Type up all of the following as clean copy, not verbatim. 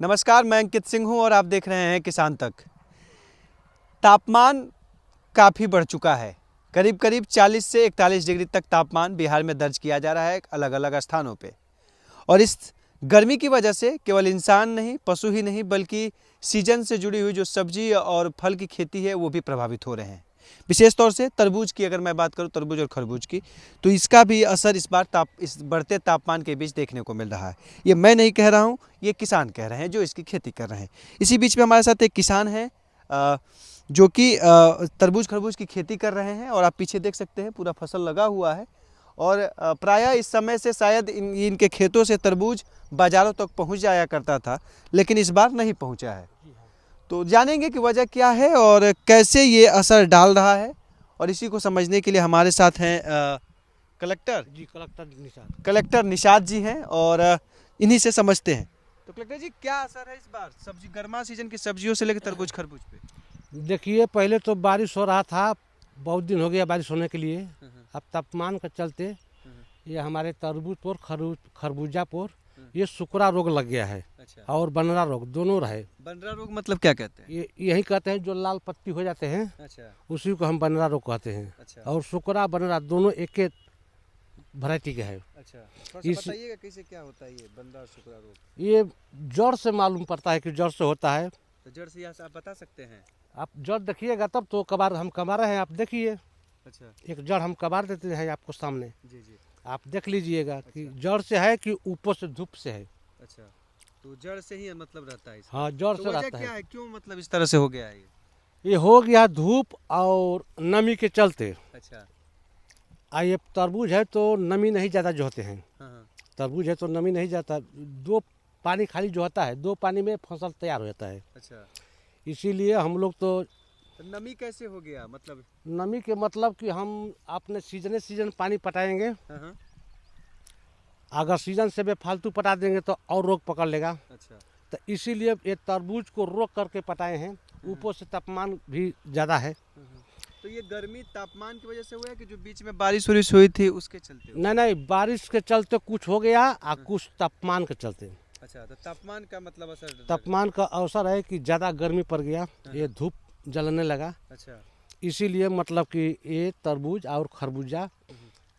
नमस्कार, मैं अंकित सिंह हूं और आप देख रहे हैं किसान तक। तापमान काफ़ी बढ़ चुका है। करीब करीब 40 से 41 डिग्री तक तापमान बिहार में दर्ज किया जा रहा है अलग अलग स्थानों पे। और इस गर्मी की वजह से केवल इंसान नहीं, पशु ही नहीं, बल्कि सीजन से जुड़ी हुई जो सब्जी और फल की खेती है वो भी प्रभावित हो रहे हैं। विशेष तौर से तरबूज की अगर मैं बात करूं, तरबूज और खरबूज की, तो इसका भी असर इस बार इस बढ़ते तापमान के बीच देखने को मिल रहा है। ये मैं नहीं कह रहा हूं, ये किसान कह रहे हैं जो इसकी खेती कर रहे हैं। इसी बीच में हमारे साथ एक किसान है जो कि तरबूज खरबूज की खेती कर रहे हैं और आप पीछे देख सकते हैं पूरा फसल लगा हुआ है। और प्रायः इस समय से शायद इनके खेतों से तरबूज बाज़ारों तक पहुंच जाया करता था, लेकिन इस बार नहीं पहुंचा है। तो जानेंगे कि वजह क्या है और कैसे ये असर डाल रहा है। और इसी को समझने के लिए हमारे साथ हैं कलेक्टर निषाद जी हैं और इन्हीं से समझते हैं। तो कलेक्टर जी, क्या असर है इस बार सब्जी गर्मा सीजन की सब्जियों से लेकर तरबूज खरबूज पे? देखिए, पहले तो बारिश हो रहा था, बहुत दिन हो गया बारिश होने के लिए। अब तापमान के चलते ये हमारे तरबूज पर खरबूजा पर ये सुकरा रोग लग गया है। अच्छा। और बनरा रोग दोनों रहे। बनरा रोग मतलब क्या कहते हैं? ये यही कहते हैं, जो लाल पत्ती हो जाते हैं। अच्छा। उसी को हम बनरा रोग कहते हैं। अच्छा। और सुकरा बनरा दोनों एक एक वैरायटी के है। अच्छा, थोड़ा सा बताइएगा कैसे क्या होता है ये बनरा और सुकरा रोग? ये जड़ से मालूम पड़ता है कि जड़ से होता है। तो जड़ से यहाँ से आप बता सकते हैं? आप जड़ देखिएगा तब तो कबार हम कबार हैं, आप देखिए। अच्छा। एक जड़ हम कबार देते हैं आपको सामने, जी जी। आप देख लीजिएगा कि जड़ से है कि ऊपर से धूप से है। अच्छा, तो जड़ से ही मतलब रहता है इसका? हाँ, जड़ तो से वजह रहता क्या है। है, क्यों मतलब इस तरह से हो गया है ये? ये हो गया धूप और नमी के चलते। अच्छा। ये तरबूज है तो नमी नहीं ज़्यादा जो होते हैं। हाँ। तरबूज है तो नमी नहीं जाता, दो पानी खाली जो होता है, दो पानी में फसल तैयार हो जाता है। अच्छा, इसीलिए हम लोग तो नमी कैसे हो गया मतलब? नमी के मतलब कि हम अपने सीजन पानी पटाएंगे। हाँ। अगर सीजन से बेफालतू पटा देंगे तो और रोग पकड़ लेगा। अच्छा। तो इसीलिए ये तरबूज को रोक करके पटाए हैं। ऊपर से तापमान भी ज़्यादा है। तो ये गर्मी तापमान की वजह से हुआ है कि जो बीच में बारिश वारिश हुई थी उसके चलते हुआ? नहीं, बारिश के चलते कुछ हो गया और कुछ तापमान के चलते। अच्छा, तो तापमान का मतलब असर? तापमान का अवसर है कि ज़्यादा गर्मी पड़ गया, ये धूप जलने लगा। अच्छा। इसीलिए मतलब कि ये तरबूज और खरबूजा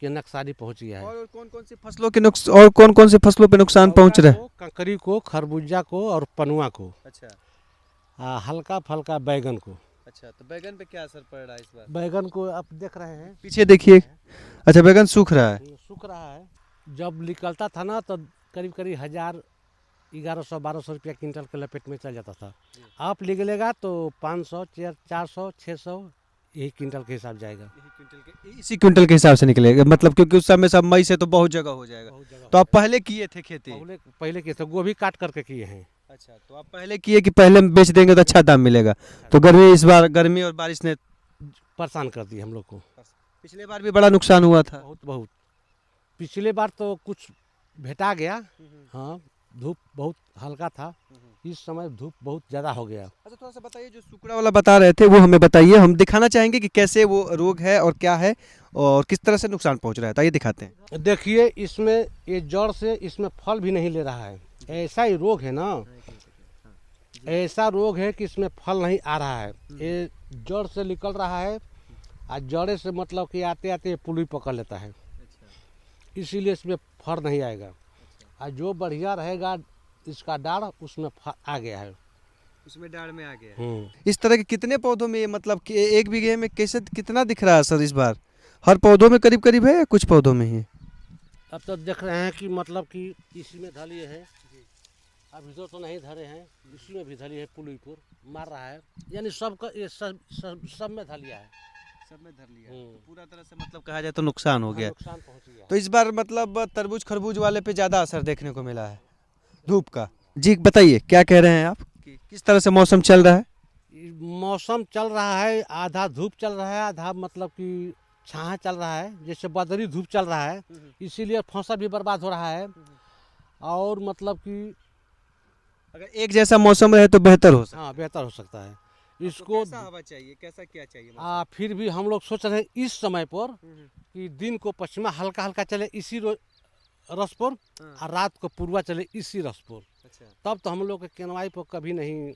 के नुकसानी पहुंच गया है। और कौन कौन सी फसलों के और कौन कौन सी फसलों पे नुकसान पहुंच रहा है? ककड़ी को, खरबूजा को और पनुआ को। अच्छा। हल्का फल्का बैगन को। अच्छा, तो बैगन पे क्या असर पड़ रहा है इस बार? बैगन को आप देख रहे हैं, पीछे देखिए। अच्छा, बैगन सूख रहा है। सूख रहा है। जब निकलता था ना तो करीब करीब 1100-1200 रुपया क्विंटल के लपेट में चल जाता था। आप निकलेगा तो 500, 400, 600 यही क्विंटल के हिसाब जाएगा। इसी क्विंटल के हिसाब से निकलेगा मतलब, क्योंकि उस समय सब मई से तो बहुत जगह हो जाएगा। तो आप पहले किए थे खेती? पहले किए थे, गोभी काट करके किए हैं। अच्छा, तो आप पहले किए कि पहले बेच देंगे तो अच्छा दाम मिलेगा? तो इस बार गर्मी और बारिश ने परेशान कर दी हम लोग को। पिछले बार भी बड़ा नुकसान हुआ था। बहुत पिछले बार तो कुछ भेटा गया। हाँ, धूप बहुत हल्का था, इस समय धूप बहुत ज़्यादा हो गया। अच्छा, थोड़ा सा बताइए, जो सुकड़ा वाला बता रहे थे वो हमें बताइए, हम दिखाना चाहेंगे कि कैसे वो रोग है और क्या है और किस तरह से नुकसान पहुंच रहा है। तो आइए दिखाते हैं। देखिए, इसमें ये जड़ से इसमें फल भी नहीं ले रहा है। ऐसा ही रोग है ना, ऐसा रोग है कि इसमें फल नहीं आ रहा है। ये जड़ से निकल रहा है और जड़े से मतलब कि आते आते पुली पकड़ लेता है। इसीलिए इसमें फल नहीं आएगा। और जो बढ़िया रहेगा इसका डाढ़, उसमें आ गया है, उसमें डाढ़ में आ गया है। इस तरह के कितने पौधों में मतलब कि 1 बीघे में कैसे कितना दिख रहा है सर इस बार? हर पौधों में करीब करीब है या कुछ पौधों में ही? अब तो देख रहे हैं कि मतलब कि इसी में धलिए है, अब इधर तो नहीं धरे हैं, इसी में भी धलिए है, पुलीपुर मार रहा है। यानी सबका ये सब में धलिया है। सब में धर लिया। तो पूरा तरह से मतलब कहा जाए तो नुकसान हो गया। नुकसान पहुंच गया। तो इस बार मतलब तरबूज खरबूज वाले पे ज़्यादा असर देखने को मिला है धूप का। जी बताइए, क्या कह रहे हैं आप कि किस तरह से मौसम चल रहा है? मौसम चल रहा है, आधा धूप चल रहा है, आधा मतलब कि छाया चल रहा है, जैसे बदरी धूप चल रहा है। इसीलिए फसल भी बर्बाद हो रहा है। और मतलब कि अगर एक जैसा मौसम रहे तो बेहतर हो सकता है। हाँ, बेहतर हो सकता है। इसको कैसा हवा चाहिए, कैसा क्या चाहिए? फिर भी हम लोग सोच रहे हैं इस समय पर कि दिन को पश्चिमा हल्का हल्का चले इसी रस पर, और रात को पूर्वा चले इसी रस पर। अच्छा। तब तो हम लोग के केनवाई पर कभी नहीं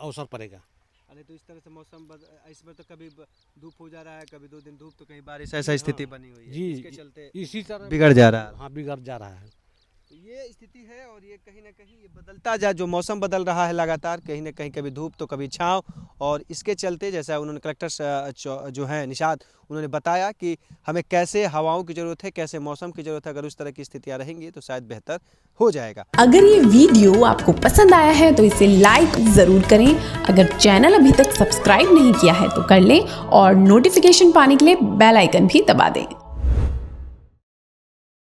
अवसर पड़ेगा। अरे तो इस तरह से मौसम इस बार तो कभी धूप हो जा रहा है, कभी 2 दिन धूप तो कहीं बारिश, ऐसा स्थिति बनी हुई है। जी, इसके चलते इसी तरह बिगड़ जा रहा है। हाँ, बिगड़ जा रहा है। तो ये स्थिति है और ये कहीं ना कहीं ये बदलता जा, जो मौसम बदल रहा है लगातार, कहीं ना कहीं कभी धूप तो कभी छाँव, और इसके चलते जैसा उन्होंने कलेक्टर जो हैं निषाद, उन्होंने बताया कि हमें कैसे हवाओं की ज़रूरत है, कैसे मौसम की ज़रूरत है। अगर उस तरह की स्थितियाँ रहेंगी तो शायद बेहतर हो जाएगा। अगर ये वीडियो आपको पसंद आया है तो इसे लाइक ज़रूर करें। अगर चैनल अभी तक सब्सक्राइब नहीं किया है तो कर लें और नोटिफिकेशन पाने के लिए बेल आइकन भी दबा दें।